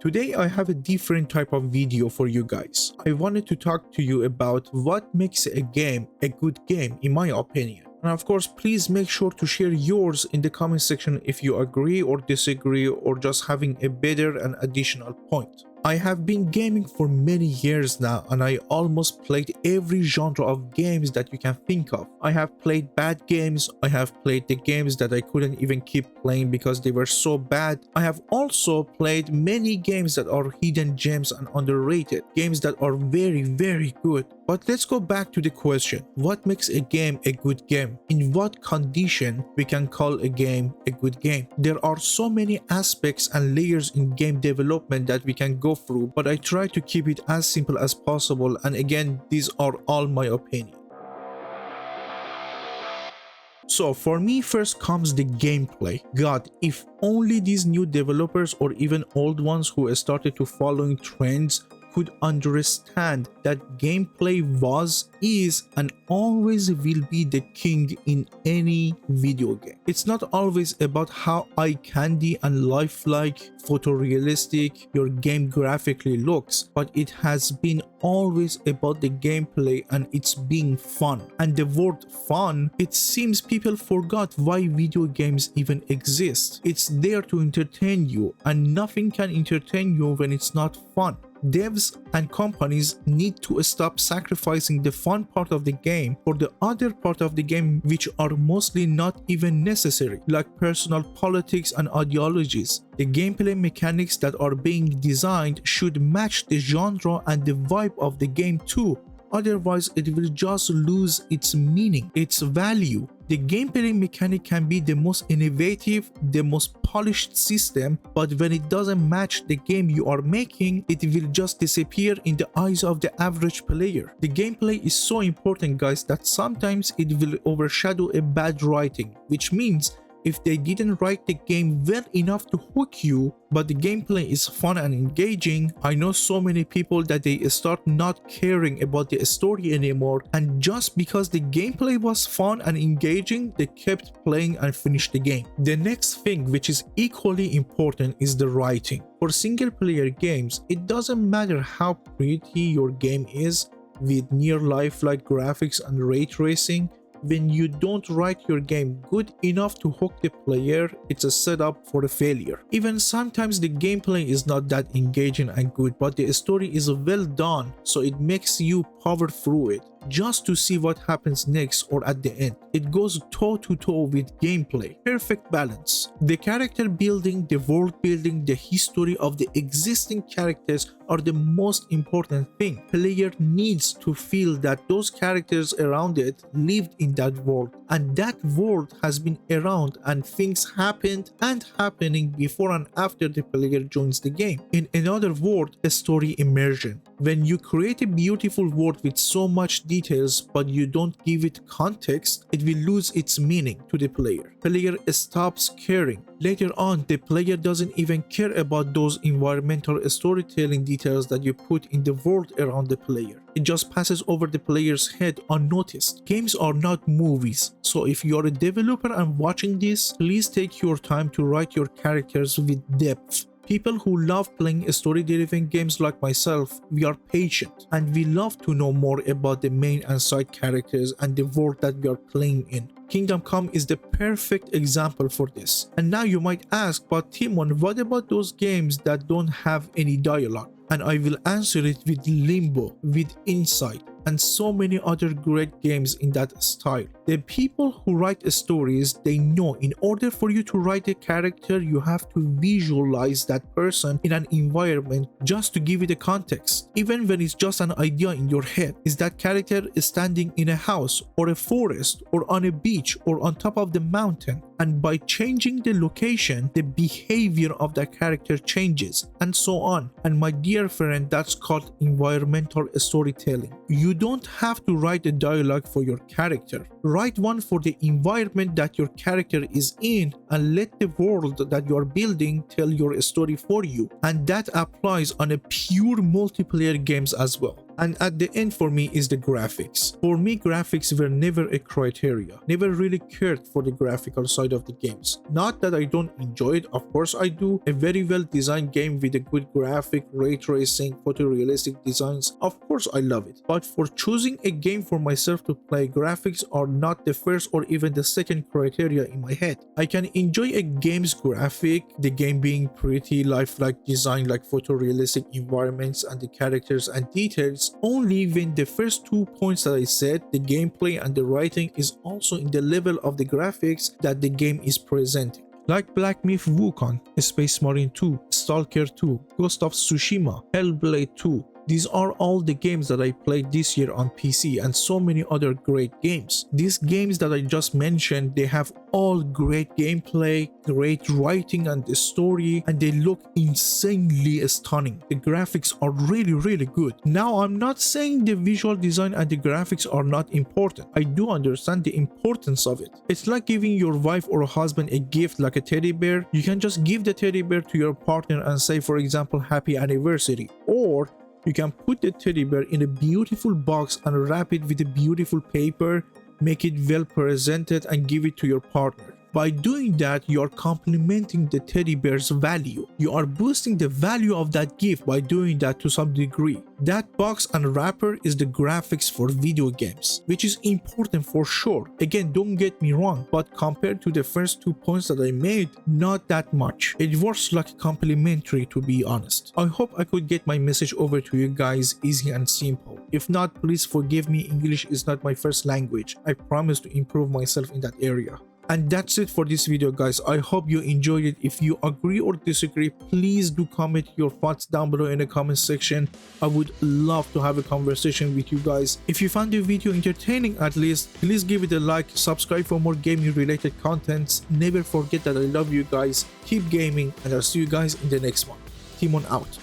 Today I have a different type of video for you guys. I wanted to talk to you about what makes a game a good game in my opinion. And of course, please make sure to share yours in the comment section if you agree or disagree or just having a better and additional point. I have been gaming for many years now and I almost played every genre of games that you can think of. I have played bad games, I have played the games that I couldn't even keep playing because they were so bad. I have also played many games that are hidden gems and underrated, games that are very good. But let's go back to the question, what makes a game a good game? In what condition we can call a game a good game? There are so many aspects and layers in game development that we can go through, but I try to keep it as simple as possible, and again, these are all my opinion. So for me, first comes the gameplay. God, if only these new developers or even old ones who started to following trends could understand that gameplay was, is, and always will be the king in any video game. It's not always about how eye candy and lifelike, photorealistic your game graphically looks, but it has been always about the gameplay and it's being fun. And the word fun, it seems people forgot why video games even exist. It's there to entertain you, and nothing can entertain you when it's not fun. Devs and companies need to stop sacrificing the fun part of the game for the other part of the game, which are mostly not even necessary, like personal politics and ideologies. The gameplay mechanics that are being designed should match the genre and the vibe of the game too. Otherwise, it will just lose its meaning, its value. The gameplay mechanic can be the most innovative, the most polished system, but when it doesn't match the game you are making, it will just disappear in the eyes of the average player. The gameplay is so important, guys, that sometimes it will overshadow a bad writing, which means if they didn't write the game well enough to hook you, but the gameplay is fun and engaging, I know so many people that they start not caring about the story anymore, and just because the gameplay was fun and engaging, they kept playing and finished the game. The next thing, which is equally important, is the writing. For single player games, it doesn't matter how pretty your game is with near lifelike graphics and ray tracing. When you don't write your game good enough to hook the player, it's a setup for a failure. Even sometimes the gameplay is not that engaging and good, but the story is well done, so it makes you power through it just to see what happens next or at the end. It goes toe to toe with gameplay. Perfect balance. The character building, the world building, the history of the existing characters are the most important thing. Player needs to feel that those characters around it lived in that world, and that world has been around and things happened and happening before and after the player joins the game. In another word, a story immersion. When you create a beautiful world with so much details but you don't give it context, it will lose its meaning to the player. Player stops caring. Later on, the player doesn't even care about those environmental storytelling details that you put in the world around the player. It just passes over the player's head unnoticed. Games are not movies, so if you're a developer and watching this, please take your time to write your characters with depth. People who love playing story-driven games like myself, we are patient and we love to know more about the main and side characters and the world that we are playing in. Kingdom Come is the perfect example for this. And now you might ask, but Timon, what about those games that don't have any dialogue? And I will answer it with Limbo, with Insight, and so many other great games in that style. The people who write stories, they know in order for you to write a character, you have to visualize that person in an environment just to give it a context. Even when it's just an idea in your head, is that character standing in a house or a forest or on a beach or on top of the mountain, and by changing the location, the behavior of that character changes, and so on. And my dear friend, that's called environmental storytelling. You don't have to write a dialogue for your character. Write one for the environment that your character is in, and let the world that you are building tell your story for you. And that applies on a pure multiplayer games as well. And at the end for me is the graphics. For me, graphics were never a criteria. Never really cared for the graphical side of the games. Not that I don't enjoy it, of course I do. A very well designed game with a good graphic, ray tracing, photorealistic designs, of course I love it. But for choosing a game for myself to play, graphics are not the first or even the second criteria in my head. I can enjoy a game's graphic, the game being pretty, lifelike design like photorealistic environments and the characters and details, only when the first 2 points that I said, the gameplay and the writing, is also in the level of the graphics that the game is presenting. Like Black Myth Wukong, Space Marine 2, Stalker 2, Ghost of Tsushima, Hellblade 2. These are all the games that I played this year on PC, and so many other great games. These games that I just mentioned, they have all great gameplay, great writing and the story, and they look insanely stunning. The graphics are really good. Now, I'm not saying the visual design and the graphics are not important. I do understand the importance of it. It's like giving your wife or husband a gift like a teddy bear. You can just give the teddy bear to your partner and say, for example, happy anniversary. Or you can put the teddy bear in a beautiful box and wrap it with a beautiful paper, make it well presented and give it to your partner. By doing that, you are complementing the teddy bear's value. You are boosting the value of that gift by doing that to some degree. That box and wrapper is the graphics for video games, which is important for sure. Again, don't get me wrong, but compared to the first 2 points that I made, not that much. It works like complimentary, to be honest. I hope I could get my message over to you guys easy and simple. If not, please forgive me, English is not my first language. I promise to improve myself in that area. And that's it for this video, guys. I hope you enjoyed it. If you agree or disagree, please do comment your thoughts down below in the comment section. I would love to have a conversation with you guys. If you found the video entertaining at least, please give it a like, subscribe for more gaming related contents. Never forget that I love you guys. Keep gaming, and I'll see you guys in the next one. Timon out.